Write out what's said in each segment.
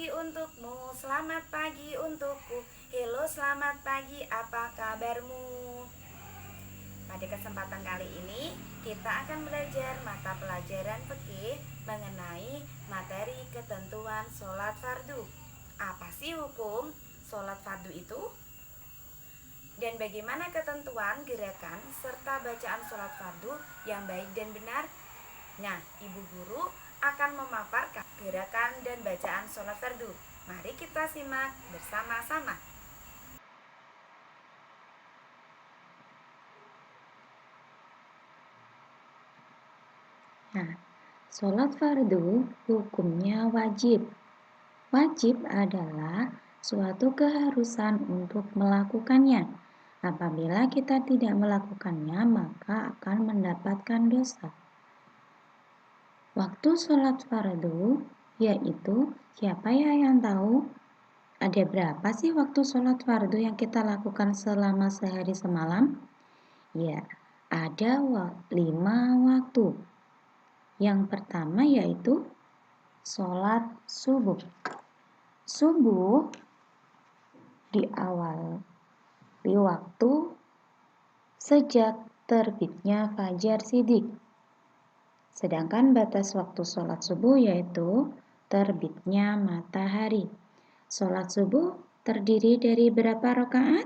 pagi untukmu, selamat pagi untukku. Halo, selamat pagi, apa kabarmu? Pada kesempatan kali ini, kita akan belajar mata pelajaran fikih mengenai materi ketentuan sholat fardu. Apa sih hukum sholat fardu itu? Dan bagaimana ketentuan, gerakan, serta bacaan sholat fardu yang baik dan benar? Nah, Ibu Guru akan memaparkan gerakan dan bacaan sholat fardu. Mari kita simak bersama-sama. Nah, sholat fardu hukumnya wajib. Wajib adalah suatu keharusan untuk melakukannya. Apabila kita tidak melakukannya, maka akan mendapatkan dosa. Waktu sholat fardu, yaitu siapa ya yang tahu? Ada berapa sih waktu sholat fardu yang kita lakukan selama sehari semalam? Ya, ada 5 waktu. Yang pertama yaitu sholat subuh. Subuh diawali waktu sejak terbitnya fajar shidik. Sedangkan batas waktu sholat subuh yaitu terbitnya matahari. Sholat subuh terdiri dari berapa rakaat?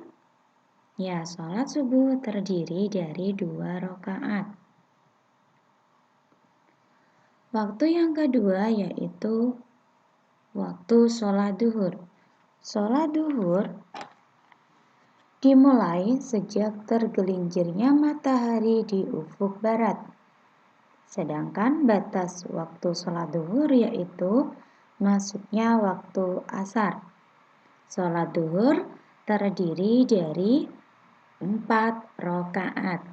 Ya, sholat subuh terdiri dari 2 rakaat. Waktu yang kedua yaitu waktu sholat duhur. Sholat duhur dimulai sejak tergelincirnya matahari di ufuk barat. Sedangkan batas waktu sholat duhur yaitu masuknya waktu asar. Sholat duhur terdiri dari 4 rakaat.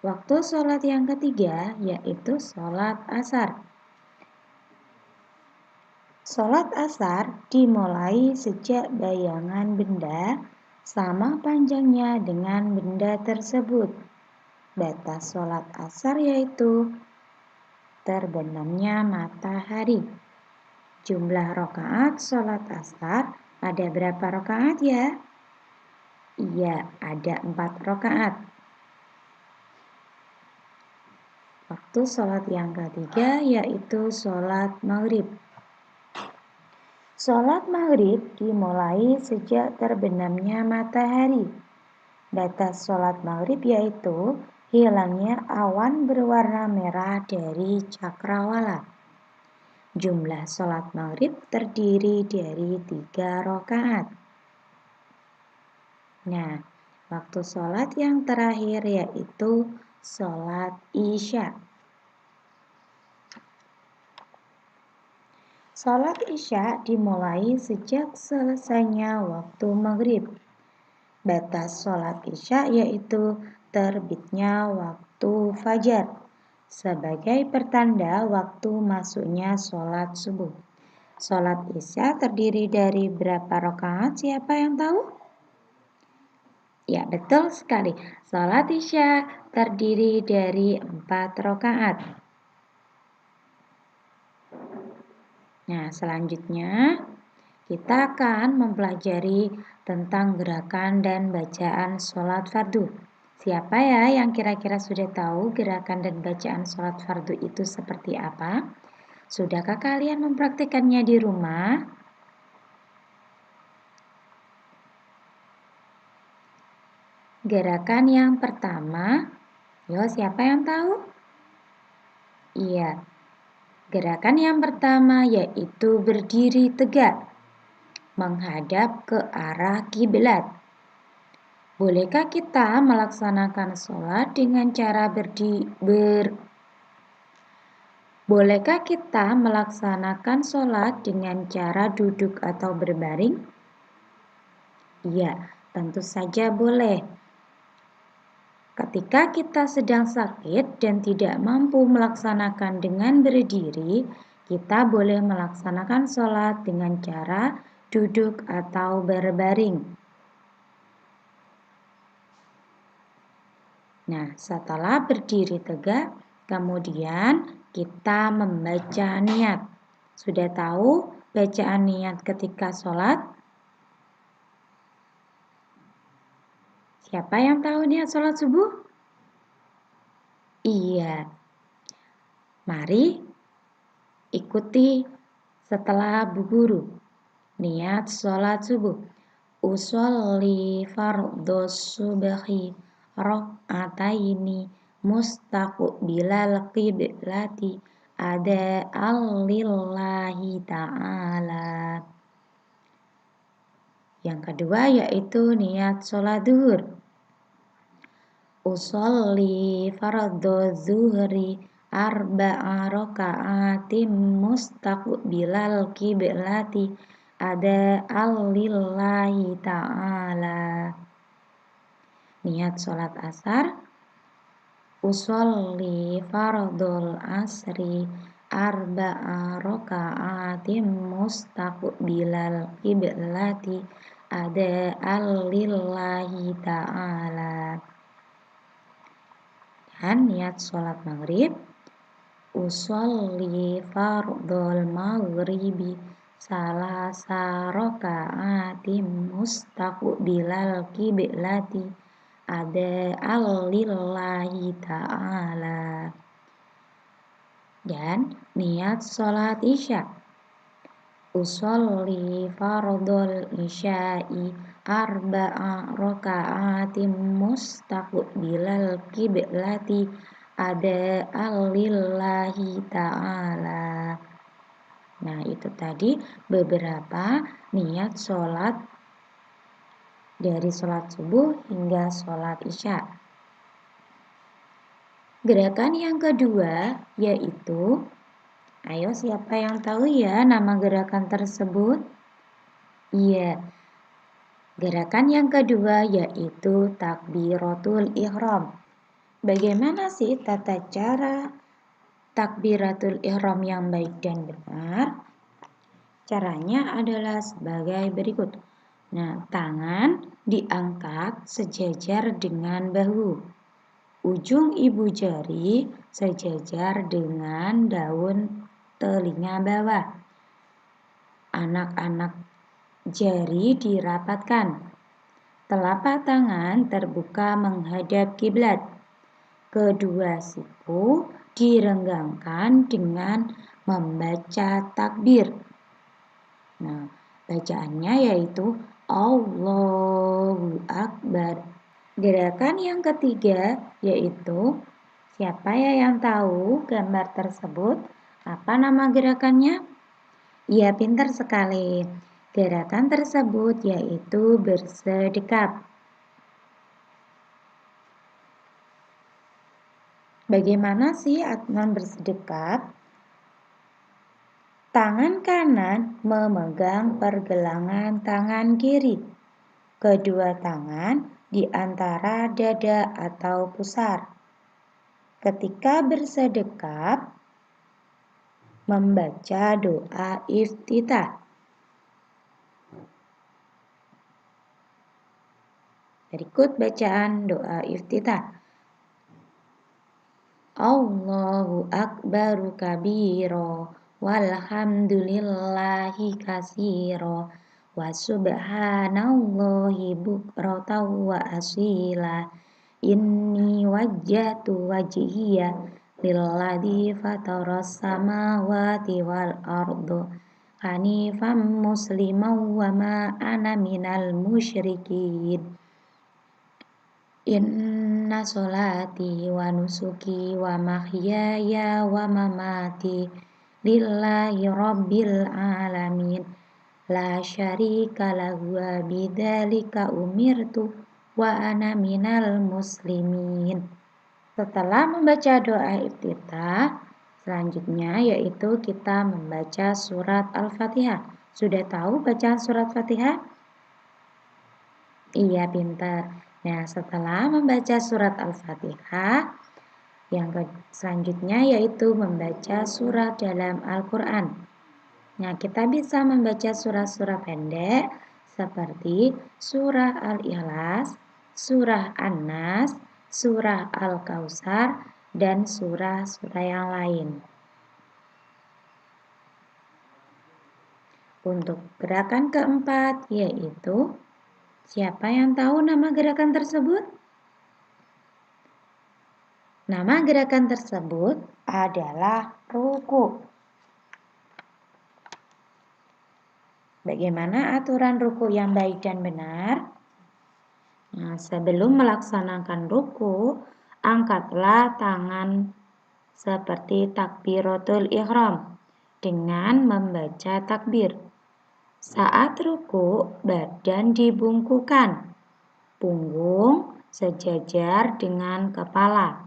Waktu sholat yang ketiga yaitu sholat asar. Sholat asar dimulai sejak bayangan benda sama panjangnya dengan benda tersebut. Batas sholat asar yaitu terbenamnya matahari. Jumlah rakaat sholat asar ada berapa rakaat ya? Iya, ada 4 rakaat. Waktu sholat yang ketiga yaitu sholat maghrib. Sholat maghrib dimulai sejak terbenamnya matahari. Batas sholat maghrib yaitu hilangnya awan berwarna merah dari cakrawala. Jumlah sholat maghrib terdiri dari 3 rakaat. Nah, waktu sholat yang terakhir yaitu sholat isya. Sholat isya dimulai sejak selesainya waktu maghrib. Batas sholat isya yaitu terbitnya waktu fajar sebagai pertanda waktu masuknya sholat subuh. Sholat isya terdiri dari berapa rakaat? Siapa yang tahu? Ya, betul sekali. Sholat isya terdiri dari 4 rakaat. Nah, selanjutnya kita akan mempelajari tentang gerakan dan bacaan sholat fardu. Siapa ya yang kira-kira sudah tahu gerakan dan bacaan sholat fardu itu seperti apa? Sudahkah kalian mempraktikkannya di rumah? Gerakan yang pertama, siapa yang tahu? Iya, gerakan yang pertama yaitu berdiri tegak, menghadap ke arah kiblat. Bolehkah kita melaksanakan sholat dengan cara Bolehkah kita melaksanakan sholat dengan cara duduk atau berbaring? Iya, tentu saja boleh. Ketika kita sedang sakit dan tidak mampu melaksanakan dengan berdiri, kita boleh melaksanakan sholat dengan cara duduk atau berbaring. Nah, setelah berdiri tegak, kemudian kita membaca niat. Sudah tahu bacaan niat ketika sholat? Siapa yang tahu niat sholat subuh? Iya. Mari ikuti setelah Bu Guru. Niat sholat subuh. Usolli fardhos subhi rakaataini mustaqbilal qiblati ada lillahi ta'ala. Yang kedua yaitu niat sholat duhur. Usolli fardhos zuhri arba'a raka'atin mustaqbilal qiblati ada lillahi ta'ala. Niat sholat asar. Usolli fardhol asri arba'a raka'atin mustaqbilal qiblati ada lillahi ta'ala. Dan niat sholat maghrib. Usolli fardhol maghribi salasa raka'atin mustaqbilal qiblati ada lillahi ta'ala. Dan niat sholat isya. Usolli fardhol isya'i arba'a raka'atin mustaqbilal qiblati ada lillahi ta'ala. Nah, itu tadi beberapa niat sholat dari sholat subuh hingga sholat isya. Gerakan yang kedua yaitu, ayo siapa yang tahu ya nama gerakan tersebut? Iya, gerakan yang kedua yaitu takbiratul ihram. Bagaimana sih tata cara takbiratul ihram yang baik dan benar? Caranya adalah sebagai berikut. Nah, tangan diangkat sejajar dengan bahu. Ujung ibu jari sejajar dengan daun telinga bawah. Anak-anak jari dirapatkan. Telapak tangan terbuka menghadap kiblat. Kedua siku direnggangkan dengan membaca takbir. Nah, bacaannya yaitu Allahu Akbar. Gerakan yang ketiga yaitu, siapa ya yang tahu gambar tersebut? Apa nama gerakannya? Iya, pintar sekali. Gerakan tersebut yaitu bersedekap. Bagaimana sih aturan bersedekap? Tangan kanan memegang pergelangan tangan kiri. Kedua tangan di antara dada atau pusar. Ketika bersedekap, membaca doa iftitah. Berikut bacaan doa iftitah. Allahu akbaru kabiro walhamdulillahi kasiro wa subhanallahi bukratan wa asila. Inni wajjahtu wajhiya lilladzi fataras samawati wal ardu hanifan musliman wa ma ana minal musyrikin. Inna sholati wa nusuki wa mahyaya wa mamati lillahi rabbil alamin la syarika lahu wa bidzalika umirtu wa ana minal muslimin. Setelah membaca doa iftitah, selanjutnya yaitu kita membaca surat Al-Fatihah. Sudah tahu bacaan surat Fatihah? Iya, pintar. Nah, setelah membaca surat Al-Fatihah, yang selanjutnya yaitu membaca surat dalam Al-Quran. Nah, kita bisa membaca surat-surat pendek seperti surah Al-Ikhlas, surah An-Nas, surah Al-Kautsar, dan surah-surah yang lain. Untuk gerakan keempat, yaitu siapa yang tahu nama gerakan tersebut? Nama gerakan tersebut adalah ruku. Bagaimana aturan ruku yang baik dan benar? Nah, sebelum melaksanakan ruku, angkatlah tangan seperti takbiratul ihram dengan membaca takbir. Saat ruku, badan dibungkukkan, punggung sejajar dengan kepala.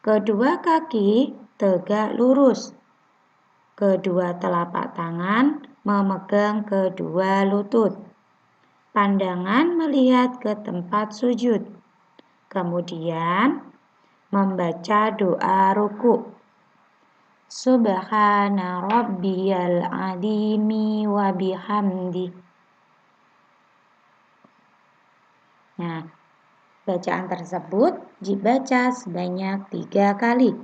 Kedua kaki tegak lurus. Kedua telapak tangan memegang kedua lutut. Pandangan melihat ke tempat sujud. Kemudian membaca doa ruku. Subhana rabbiyal azimi wa bihamdi. Nah, bacaan tersebut dibaca sebanyak 3 kali.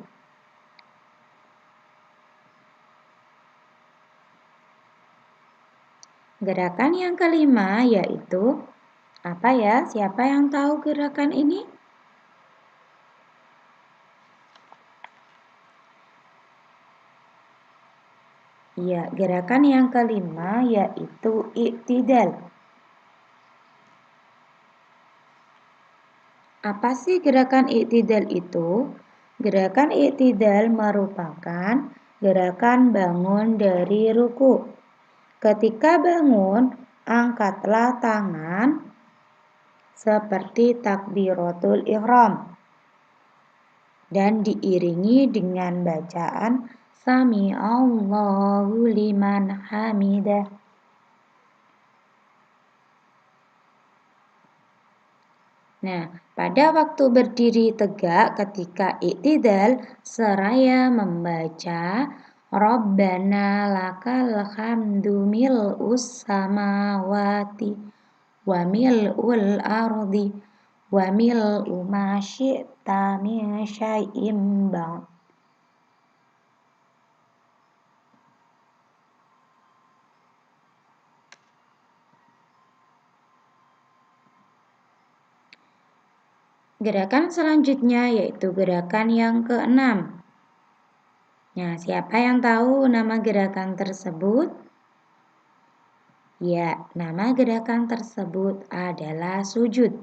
Gerakan yang kelima yaitu apa ya? Siapa yang tahu gerakan ini? Ya, gerakan yang kelima yaitu i'tidal. Apa sih gerakan i'tidal itu? Gerakan i'tidal merupakan gerakan bangun dari ruku. Ketika bangun, angkatlah tangan seperti takbiratul ihram dan diiringi dengan bacaan Sami Allahu liman hamidah. Nah, pada waktu berdiri tegak ketika i'tidal, seraya membaca Rabbana lakal hamdu mil'us samawati wa mil'ul ardi wa mil'u ma syi'ta min syai'im ba'd. Gerakan selanjutnya yaitu gerakan yang keenam. Nah, siapa yang tahu nama gerakan tersebut? Ya, nama gerakan tersebut adalah sujud.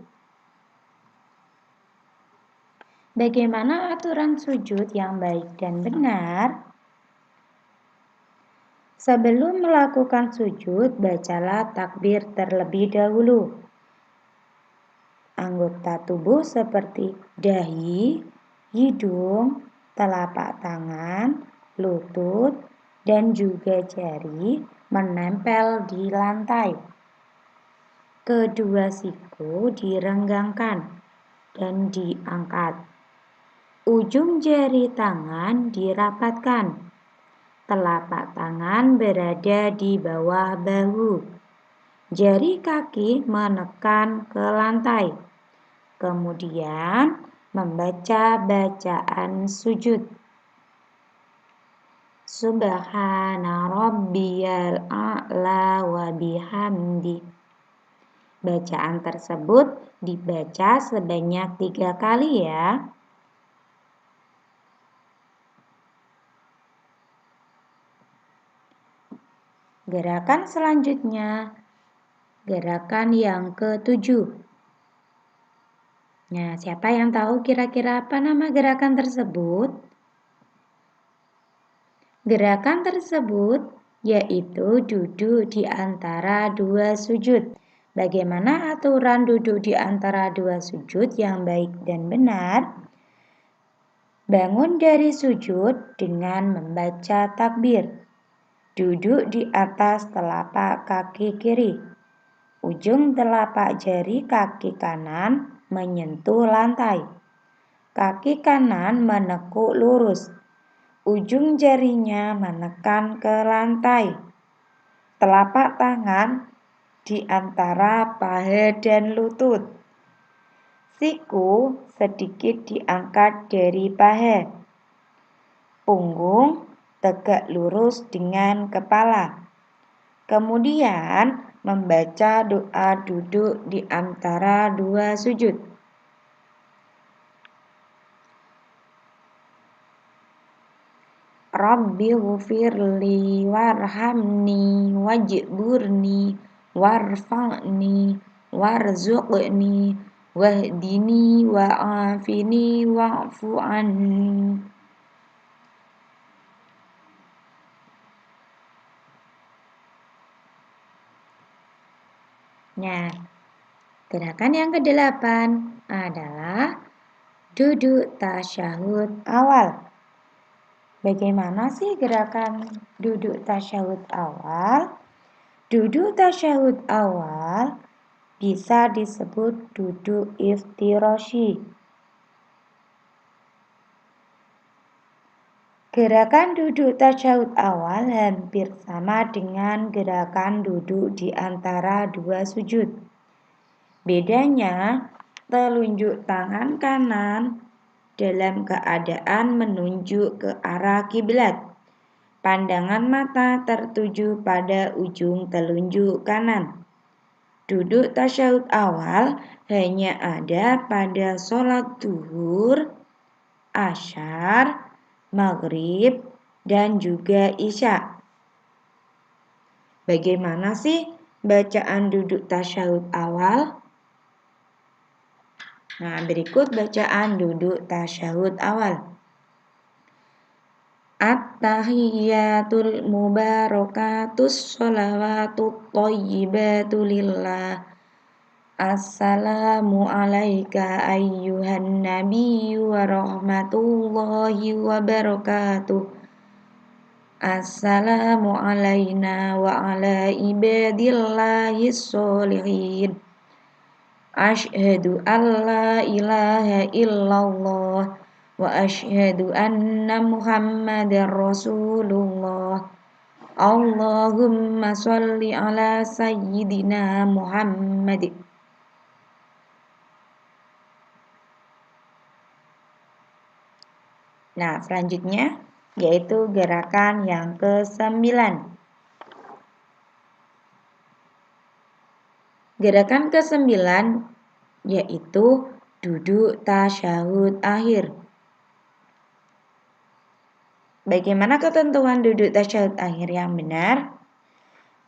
Bagaimana aturan sujud yang baik dan benar? Sebelum melakukan sujud, bacalah takbir terlebih dahulu. Anggota tubuh seperti dahi, hidung, telapak tangan, lutut, dan juga jari menempel di lantai. Kedua siku direnggangkan dan diangkat. Ujung jari tangan dirapatkan. Telapak tangan berada di bawah bahu. Jari kaki menekan ke lantai. Kemudian membaca bacaan sujud. Subhana rabbiyal a'la wa bihamdi. Bacaan tersebut dibaca sebanyak 3 kali ya. Gerakan selanjutnya, gerakan yang ke-7. Nah, siapa yang tahu kira-kira apa nama gerakan tersebut? Gerakan tersebut yaitu duduk di antara dua sujud. Bagaimana aturan duduk di antara dua sujud yang baik dan benar? Bangun dari sujud dengan membaca takbir. Duduk di atas telapak kaki kiri. Ujung telapak jari kaki kanan menyentuh lantai. Kaki kanan menekuk lurus. Ujung jarinya menekan ke lantai. Telapak tangan di antara paha dan lutut. Siku sedikit diangkat dari paha. Punggung tegak lurus dengan kepala. Kemudian membaca doa duduk di antara dua sujud. Rabbi ghfirli warhamni wajburni warfa'ni warzuqni wahdini wa'afini wa'fu anni. Nah, gerakan yang ke-8 adalah duduk tasyahud awal. Bagaimana sih gerakan duduk tasyahud awal? Duduk tasyahud awal bisa disebut duduk iftiroshi. Gerakan duduk tasyahud awal hampir sama dengan gerakan duduk di antara dua sujud. Bedanya, telunjuk tangan kanan dalam keadaan menunjuk ke arah kiblat. Pandangan mata tertuju pada ujung telunjuk kanan. Duduk tasyahud awal hanya ada pada sholat zuhur, asyar, maghrib, dan juga isya. Bagaimana sih bacaan duduk tasyahud awal? Nah, berikut bacaan duduk tasyahud awal. At-tahiyyatul mubarakatus sholawatut thayyibatu lillah. Assalamu alayka ayyuhan nabiyyu wa rahmatullahi wa barakatuh. Assalamu alayna wa ala ibadillahis sholihin. Asyhadu an la ilaha illallah wa asyhadu anna Muhammadar Rasulullah. Allahumma sholli ala sayyidina Muhammad. Nah, selanjutnya yaitu gerakan yang ke-9. Gerakan ke-9 yaitu duduk tasyahud akhir. Bagaimana ketentuan duduk tasyahud akhir yang benar?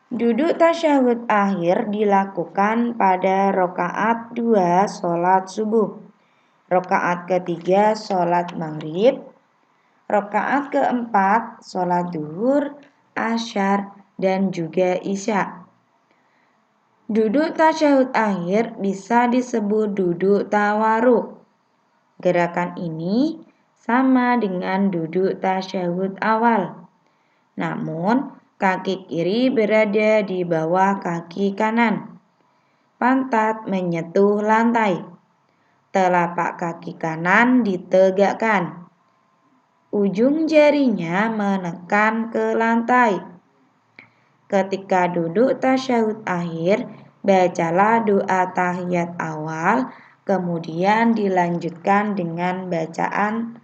Duduk tasyahud akhir dilakukan pada rakaat 2 sholat subuh, rakaat ketiga sholat maghrib, rakaat keempat sholat duhur, asyar, dan juga isya. Duduk tasyahud akhir bisa disebut duduk tawaruk. Gerakan ini sama dengan duduk tasyahud awal. Namun, kaki kiri berada di bawah kaki kanan. Pantat menyentuh lantai. Telapak kaki kanan ditegakkan. Ujung jarinya menekan ke lantai. Ketika duduk tasyahud akhir, bacalah doa tahiyat awal, kemudian dilanjutkan dengan bacaan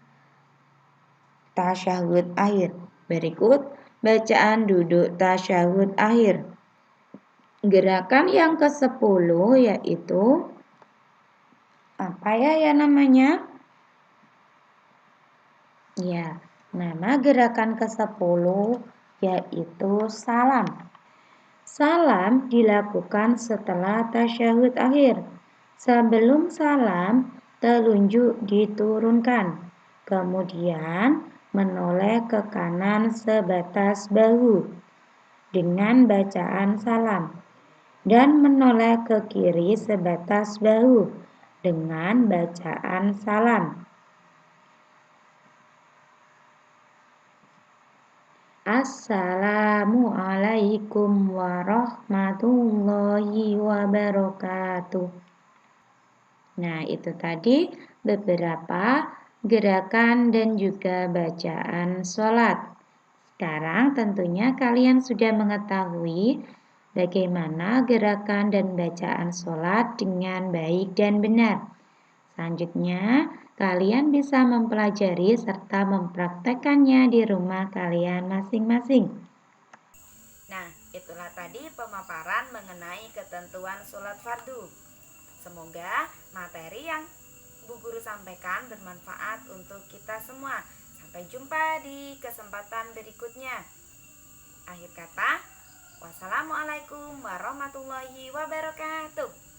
tasyahud akhir. Berikut bacaan duduk tasyahud akhir. Gerakan yang ke-10 yaitu apa ya namanya? Ya, nama gerakan ke-10 yaitu salam. Salam dilakukan setelah tasyahud akhir. Sebelum salam, telunjuk diturunkan. Kemudian menoleh ke kanan sebatas bahu dengan bacaan salam. Dan menoleh ke kiri sebatas bahu dengan bacaan salam. Assalamualaikum warahmatullahi wabarakatuh. Nah, itu tadi beberapa gerakan dan juga bacaan sholat. Sekarang tentunya kalian sudah mengetahui bagaimana gerakan dan bacaan sholat dengan baik dan benar. Selanjutnya, kalian bisa mempelajari serta mempraktekkannya di rumah kalian masing-masing. Nah, Itulah tadi pemaparan mengenai ketentuan sholat fardu. Semoga materi yang Bu Guru sampaikan bermanfaat untuk kita semua. Sampai jumpa di kesempatan berikutnya. Akhir kata, wassalamualaikum warahmatullahi wabarakatuh.